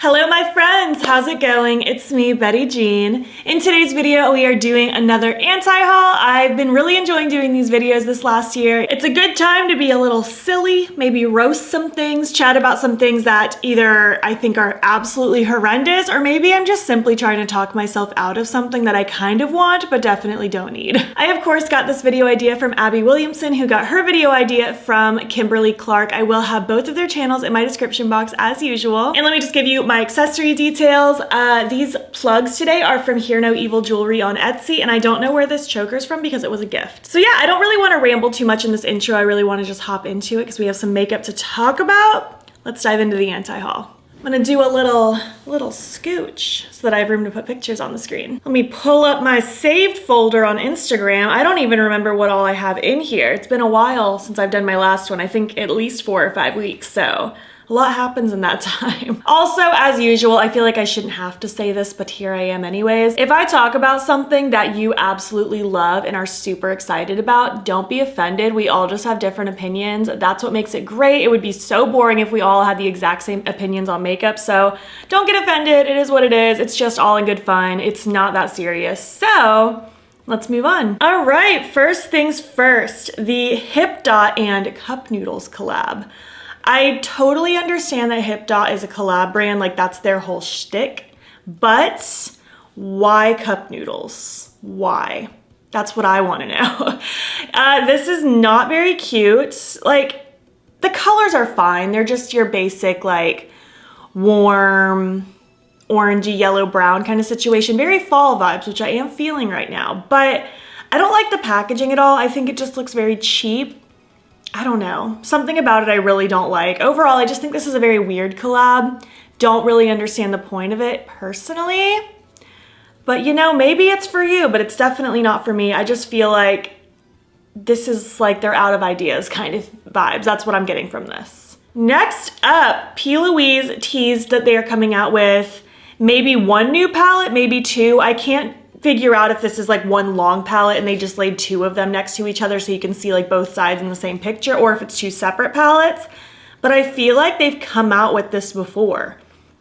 Hello my friends, how's it going? It's me, Betty Jean. In today's video, we are doing another anti-haul. I've been really enjoying doing these videos this last year. It's a good time to be a little silly, maybe roast some things, chat about some things that either I think are absolutely horrendous, or maybe I'm just simply trying to talk myself out of something that I kind of want, but definitely don't need. I, of course, got this video idea from Abby Williamson, who got her video idea from Kimberly Clark. I will have both of their channels in my description box as usual. And let me just give you my accessory details. These plugs today are from Hear No Evil Jewelry on Etsy, and I don't know where this choker's from because it was a gift. So yeah, I don't really want to ramble too much in this intro. I really want to just hop into it because we have some makeup to talk about. Let's dive into the anti-haul. I'm gonna do a little scooch so that I have room to put pictures on the screen. Let me pull up my saved folder on Instagram. I don't even remember what all I have in here. It's been a while since I've done my last one. I think at least 4 or 5 weeks, so a lot happens in that time. Also, as usual, I feel like I shouldn't have to say this, but here I am anyways. If I talk about something that you absolutely love and are super excited about, don't be offended. We all just have different opinions. That's what makes it great. It would be so boring if we all had the exact same opinions on makeup, so don't get offended. It is what it is. It's just all in good fun. It's not that serious. So let's move on. All right, first things first, the Hip Dot and Cup Noodles collab. I totally understand that Hip Dot is a collab brand, like that's their whole shtick, but why cup noodles? Why? That's what I want to know. This is not very cute. Like, the colors are fine. They're just your basic, like, warm, orangey, yellow, brown kind of situation. Very fall vibes, which I am feeling right now, but I don't like the packaging at all. I think it just looks very cheap. I don't know. Something about it I really don't like. Overall, I just think this is a very weird collab. Don't really understand the point of it personally. But you know, maybe it's for you, but it's definitely not for me. I just feel like this is like they're out of ideas kind of vibes. That's what I'm getting from this. Next up, P. Louise teased that they are coming out with maybe 1 new palette, maybe 2. I can't figure out if this is like 1 long palette and they just laid 2 of them next to each other so you can see like both sides in the same picture, or if it's 2 separate palettes. But I feel like they've come out with this before.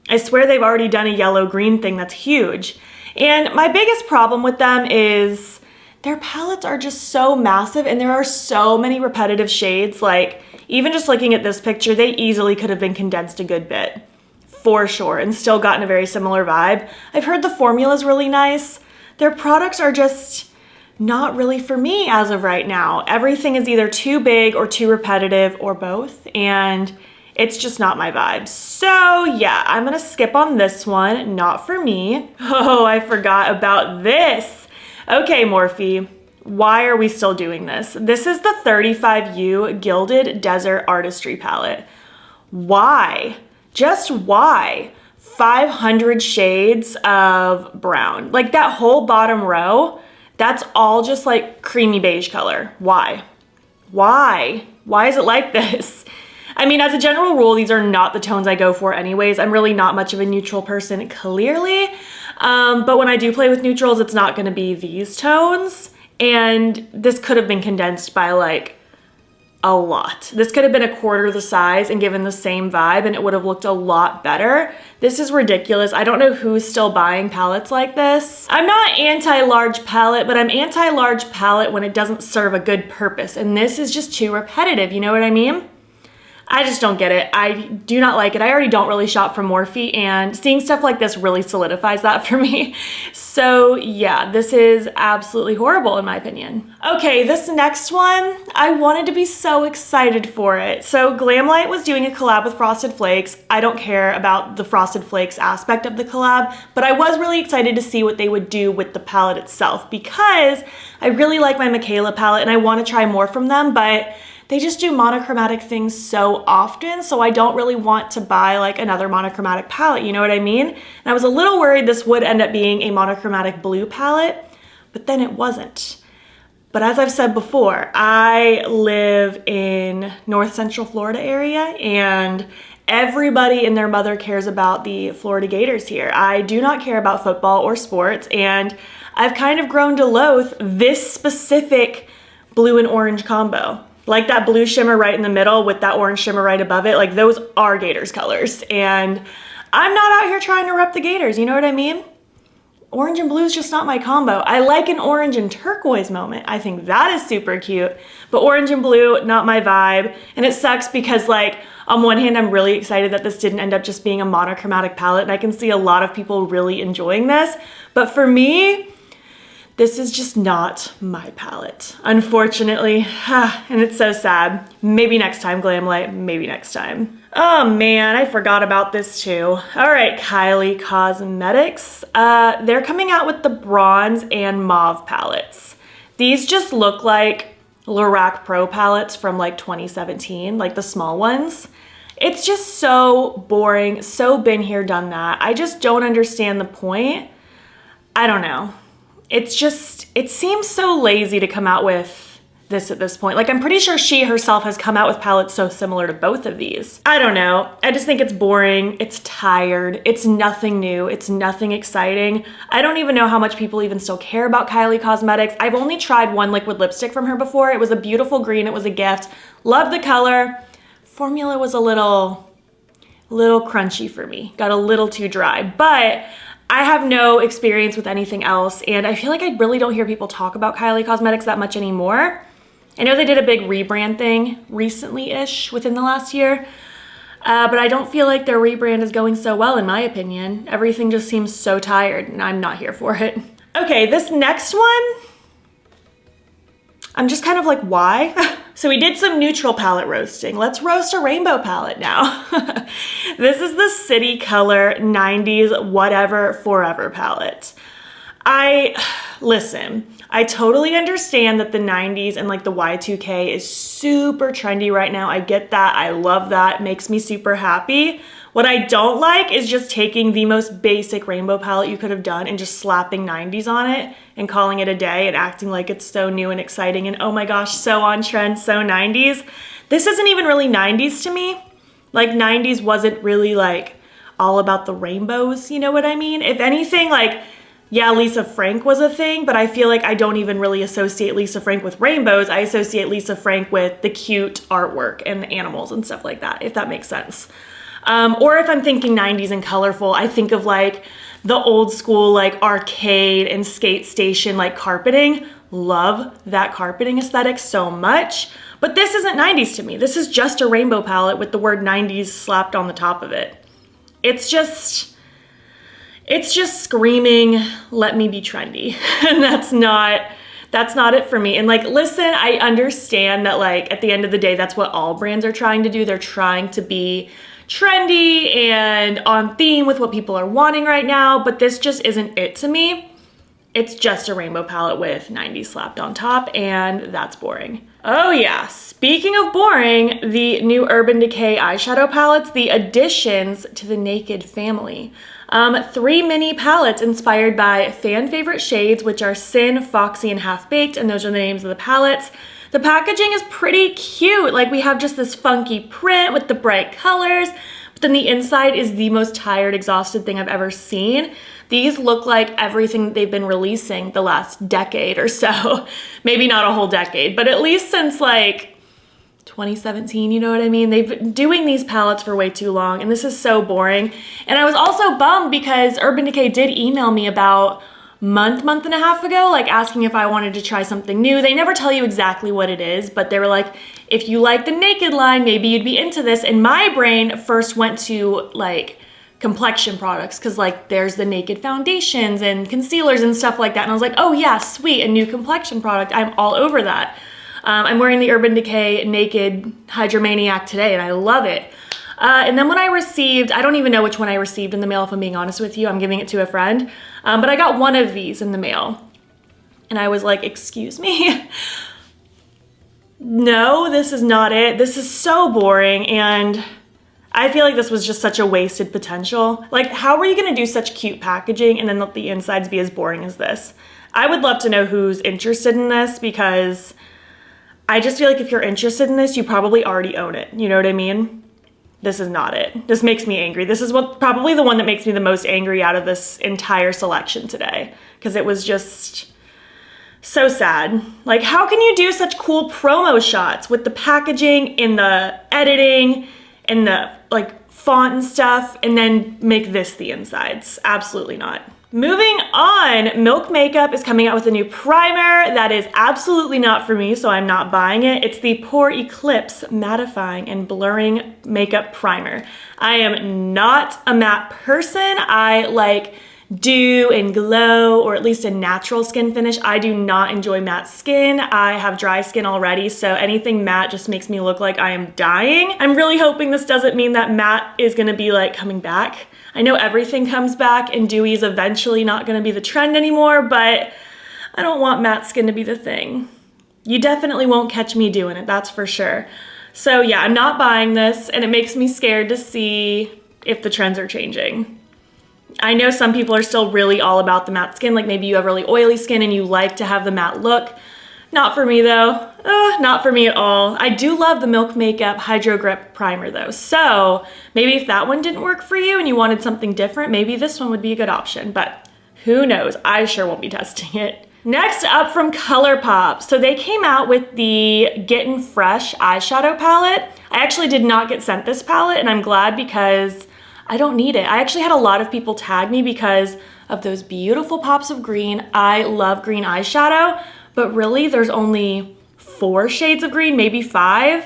I swear they've already done a yellow-green thing that's huge. And my biggest problem with them is their palettes are just so massive and there are so many repetitive shades. Like, even just looking at this picture, they easily could have been condensed a good bit, for sure, and still gotten a very similar vibe. I've heard the formula's really nice. Their products are just not really for me as of right now. Everything is either too big or too repetitive or both, and it's just not my vibe. So yeah, I'm gonna skip on this one, not for me. Oh, I forgot about this. Okay, Morphe, why are we still doing this? This is the 35U Gilded Desert Artistry Palette. Why? Just why? 500 shades of brown. Like that whole bottom row, that's all just like creamy beige color. Why? Why? Why is it like this? I mean, as a general rule, these are not the tones I go for anyways. I'm really not much of a neutral person, clearly. But when I do play with neutrals, it's not gonna be these tones. And this could have been condensed by like a lot. This could have been 1/4 the size and given the same vibe and it would have looked a lot better. This is ridiculous. I don't know who's still buying palettes like this. I'm not anti-large palette, but I'm anti-large palette when it doesn't serve a good purpose. And this is just too repetitive, you know what I mean? I just don't get it. I do not like it. I already don't really shop from Morphe, and seeing stuff like this really solidifies that for me. So yeah, this is absolutely horrible in my opinion. Okay, this next one, I wanted to be so excited for it. So Glamlight was doing a collab with Frosted Flakes. I don't care about the Frosted Flakes aspect of the collab, but I was really excited to see what they would do with the palette itself because I really like my Michaela palette and I want to try more from them, but they just do monochromatic things so often, so I don't really want to buy like another monochromatic palette, you know what I mean? And I was a little worried this would end up being a monochromatic blue palette, but then it wasn't. But as I've said before, I live in North Central Florida area and everybody and their mother cares about the Florida Gators here. I do not care about football or sports, and I've kind of grown to loathe this specific blue and orange combo. Like that blue shimmer right in the middle with that orange shimmer right above it, like those are Gators colors. And I'm not out here trying to rep the gators, you know what I mean? Orange and blue is just not my combo. I like an orange and turquoise moment. I think that is super cute, but orange and blue, not my vibe. And it sucks because like, on one hand, I'm really excited that this didn't end up just being a monochromatic palette, and I can see a lot of people really enjoying this. But for me, this is just not my palette, unfortunately. And it's so sad. Maybe next time, Glamlight, maybe next time. Oh man, I forgot about this too. All right, Kylie Cosmetics. They're coming out with the bronze and mauve palettes. These just look like Lorac Pro palettes from like 2017, like the small ones. It's just so boring, so been here, done that. I just don't understand the point. I don't know. It's just, it seems so lazy to come out with this at this point. Like, I'm pretty sure she herself has come out with palettes so similar to both of these. I don't know. I just think it's boring. It's tired. It's nothing new. It's nothing exciting. I don't even know how much people even still care about Kylie Cosmetics. I've only tried one liquid lipstick from her before. It was a beautiful green. It was a gift. Loved the color. Formula was a little crunchy for me. Got a little too dry, but I have no experience with anything else, and I feel like I really don't hear people talk about Kylie Cosmetics that much anymore. I know they did a big rebrand thing recently-ish within the last year, but I don't feel like their rebrand is going so well in my opinion. Everything just seems so tired, and I'm not here for it. Okay, this next one, I'm just kind of like, why? So we did some neutral palette roasting. Let's roast a rainbow palette now. This is the City Color 90s Whatever Forever palette. Listen, I totally understand that the 90s and like the Y2K is super trendy right now. I get that, I love that, it makes me super happy. What I don't like is just taking the most basic rainbow palette you could have done and just slapping 90s on it and calling it a day and acting like it's so new and exciting and oh my gosh, so on trend, so 90s. This isn't even really 90s to me. Like 90s wasn't really like all about the rainbows, you know what I mean? If anything, like, yeah, Lisa Frank was a thing, but I feel like I don't even really associate Lisa Frank with rainbows. I associate Lisa Frank with the cute artwork and the animals and stuff like that, if that makes sense. Or if I'm thinking 90s and colorful, I think of like the old school like arcade and skate station like carpeting. Love that carpeting aesthetic so much. But this isn't 90s to me. This is just a rainbow palette with the word 90s slapped on the top of it. It's just screaming, let me be trendy. And that's not it for me. And like, listen, I understand that like at the end of the day, that's what all brands are trying to do. They're trying to be trendy and on theme with what people are wanting right now, but this just isn't it to me. It's just a rainbow palette with 90s slapped on top, and that's boring. Oh yeah, speaking of boring, the new Urban Decay eyeshadow palettes, the additions to the Naked family. 3 mini palettes inspired by fan favorite shades, which are Sin, Foxy, and Half Baked, and those are the names of the palettes. The packaging is pretty cute. Like, we have just this funky print with the bright colors, but then the inside is the most tired, exhausted thing I've ever seen. These look like everything they've been releasing the last decade or so. Maybe not a whole decade, but at least since like 2017, you know what I mean? They've been doing these palettes for way too long, and this is so boring. And I was also bummed because Urban Decay did email me about month and a half ago, like asking if I wanted to try something new. They never tell you exactly what it is, but they were like, if you like the Naked line, maybe you'd be into this. And my brain first went to like complexion products, because like there's the Naked foundations and concealers and stuff like that. And I was like, oh yeah, sweet, a new complexion product. I'm all over that. I'm wearing the Urban Decay Naked Hydromaniac today, and I love it. And then when I received, I don't even know which one I received in the mail, if I'm being honest with you. I'm giving it to a friend. But I got one of these in the mail. And I was like, excuse me? No, this is not it. This is so boring. And I feel like this was just such a wasted potential. Like, how are you gonna do such cute packaging and then let the insides be as boring as this? I would love to know who's interested in this, because I just feel like if you're interested in this, you probably already own it. You know what I mean? This is not it. This makes me angry. This is probably the one that makes me the most angry out of this entire selection today, because it was just so sad. Like, how can you do such cool promo shots with the packaging and the editing and the like font and stuff and then make this the insides. Absolutely not. Moving on, Milk Makeup is coming out with a new primer that is absolutely not for me, so I'm not buying it. It's the Pore Eclipse Mattifying and Blurring Makeup Primer. I am not a matte person. I like dew and glow, or at least a natural skin finish. I do not enjoy matte skin. I have dry skin already, so anything matte just makes me look like I am dying. I'm really hoping this doesn't mean that matte is gonna be like coming back. I know everything comes back and dewy is eventually not gonna be the trend anymore, but I don't want matte skin to be the thing. You definitely won't catch me doing it, that's for sure. So yeah, I'm not buying this, and it makes me scared to see if the trends are changing. I know some people are still really all about the matte skin, like maybe you have really oily skin and you like to have the matte look. Not for me though, not for me at all. I do love the Milk Makeup Hydro Grip Primer though, so maybe if that one didn't work for you and you wanted something different, maybe this one would be a good option, but who knows? I sure won't be testing it. Next up from Colourpop. So they came out with the Gettin' Fresh eyeshadow palette. I actually did not get sent this palette, and I'm glad because I don't need it. I actually had a lot of people tag me because of those beautiful pops of green. I love green eyeshadow, but really there's only 4 shades of green, maybe 5.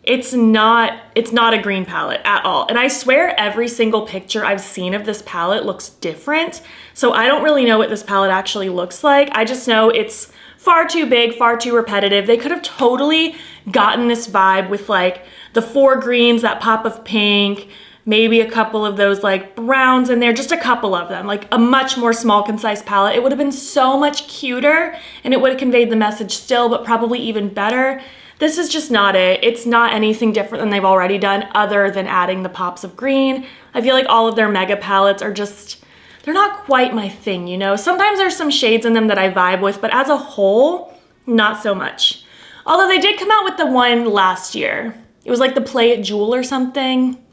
It's not a green palette at all. And I swear every single picture I've seen of this palette looks different. So I don't really know what this palette actually looks like. I just know it's far too big, far too repetitive. They could have totally gotten this vibe with like the 4 greens, that pop of pink, maybe a couple of those like browns in there, just a couple of them, like a much more small, concise palette. It would have been so much cuter and it would have conveyed the message still, but probably even better. This is just not it. It's not anything different than they've already done other than adding the pops of green. I feel like all of their mega palettes are just, they're not quite my thing, you know? Sometimes there's some shades in them that I vibe with, but as a whole, not so much. Although they did come out with the one last year. It was like the Play It Jewel or something.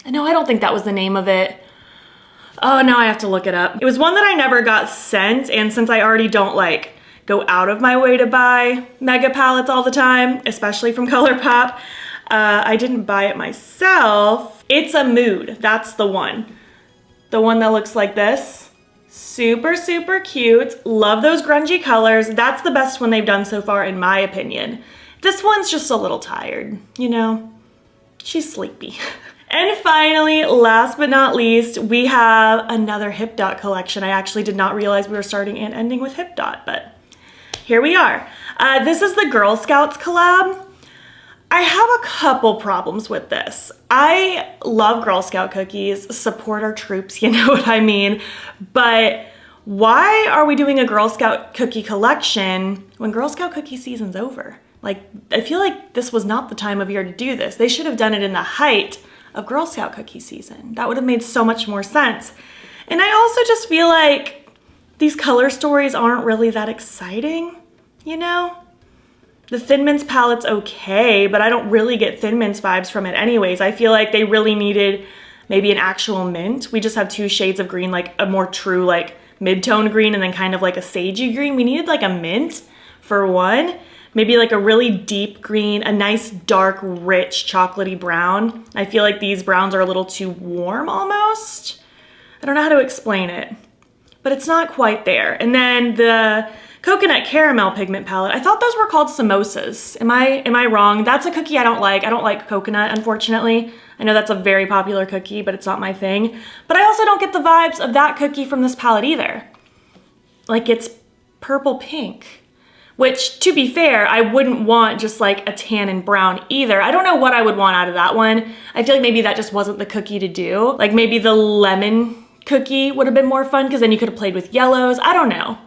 No, I don't think that was the name of it. Oh, now I have to look it up. It was one that I never got sent, and since I already don't like go out of my way to buy mega palettes all the time, especially from Colourpop, I didn't buy it myself. It's a Mood, that's the one. The one that looks like this. Super, super cute. Love those grungy colors. That's the best one they've done so far in my opinion. This one's just a little tired, you know? She's sleepy. And finally, last but not least, we have another Hip Dot collection. I actually did not realize we were starting and ending with Hip Dot, but here we are. This is the Girl Scouts collab. I have a couple problems with this. I love Girl Scout cookies, support our troops, you know what I mean? But why are we doing a Girl Scout cookie collection when Girl Scout cookie season's over? Like, I feel like this was not the time of year to do this. They should have done it in the height of Girl Scout cookie season. That would have made so much more sense. And I also just feel like these color stories aren't really that exciting, you know? The Thin Mints palette's okay, but I don't really get Thin Mints vibes from it anyways. I feel like they really needed maybe an actual mint. We just have 2 shades of green, like a more true like mid-tone green and then kind of like a sagey green. We needed like a mint for one. Maybe like a really deep green, a nice dark, rich, chocolatey brown. I feel like these browns are a little too warm almost. I don't know how to explain it, but it's not quite there. And then the Coconut Caramel Pigment Palette, I thought those were called samosas. Am I wrong? That's a cookie I don't like. I don't like coconut, unfortunately. I know that's a very popular cookie, but it's not my thing. But I also don't get the vibes of that cookie from this palette either. Like it's purple pink. Which, to be fair, I wouldn't want just like a tan and brown either. I don't know what I would want out of that one. I feel like maybe that just wasn't the cookie to do. Like maybe the lemon cookie would have been more fun because then you could have played with yellows. I don't know.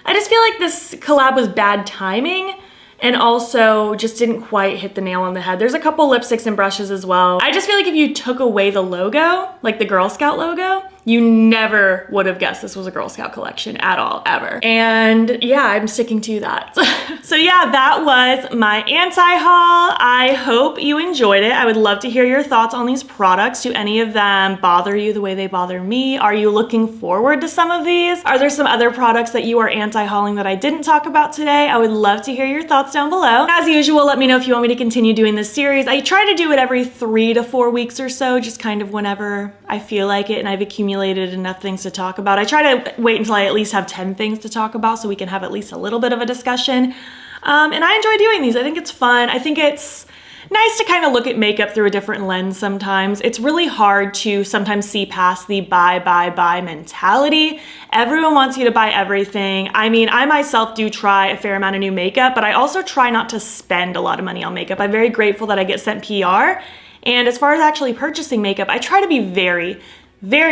I just feel like this collab was bad timing and also just didn't quite hit the nail on the head. There's a couple lipsticks and brushes as well. I just feel like if you took away the logo, like the Girl Scout logo, you never would have guessed this was a Girl Scout collection at all, ever. And yeah, I'm sticking to that. So yeah, that was my anti-haul. I hope you enjoyed it. I would love to hear your thoughts on these products. Do any of them bother you the way they bother me? Are you looking forward to some of these? Are there some other products that you are anti-hauling that I didn't talk about today? I would love to hear your thoughts down below. As usual, let me know if you want me to continue doing this series. I try to do it every 3 to 4 weeks or so, just kind of whenever I feel like it and I've accumulated enough things to talk about. I try to wait until I at least have 10 things to talk about so we can have at least a little bit of a discussion. And I enjoy doing these. I think it's fun. I think it's nice to kind of look at makeup through a different lens sometimes. It's really hard to sometimes see past the buy, buy, buy mentality. Everyone wants you to buy everything. I mean, I myself do try a fair amount of new makeup, but I also try not to spend a lot of money on makeup. I'm very grateful that I get sent PR. And as far as actually purchasing makeup, I try to be very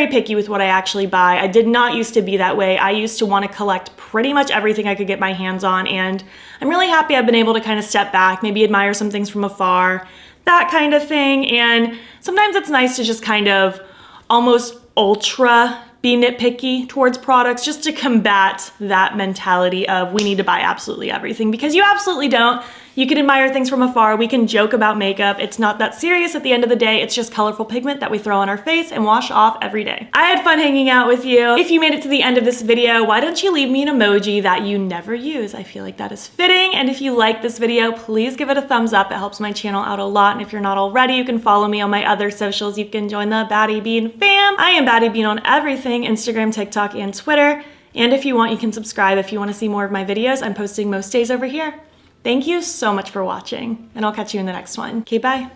picky with what I actually buy. I did not used to be that way. I used to want to collect pretty much everything I could get my hands on, and I'm really happy I've been able to kind of step back, maybe admire some things from afar, that kind of thing. And sometimes it's nice to just kind of almost ultra be nitpicky towards products just to combat that mentality of we need to buy absolutely everything, because you absolutely don't. You can admire things from afar. We can joke about makeup. It's not that serious at the end of the day. It's just colorful pigment that we throw on our face and wash off every day. I had fun hanging out with you. If you made it to the end of this video, why don't you leave me an emoji that you never use? I feel like that is fitting. And if you like this video, please give it a thumbs up. It helps my channel out a lot. And if you're not already, you can follow me on my other socials. You can join the battybean fam. I am battybean on everything, Instagram, TikTok, and Twitter. And if you want, you can subscribe if you want to see more of my videos. I'm posting most days over here. Thank you so much for watching, and I'll catch you in the next one. Okay, bye.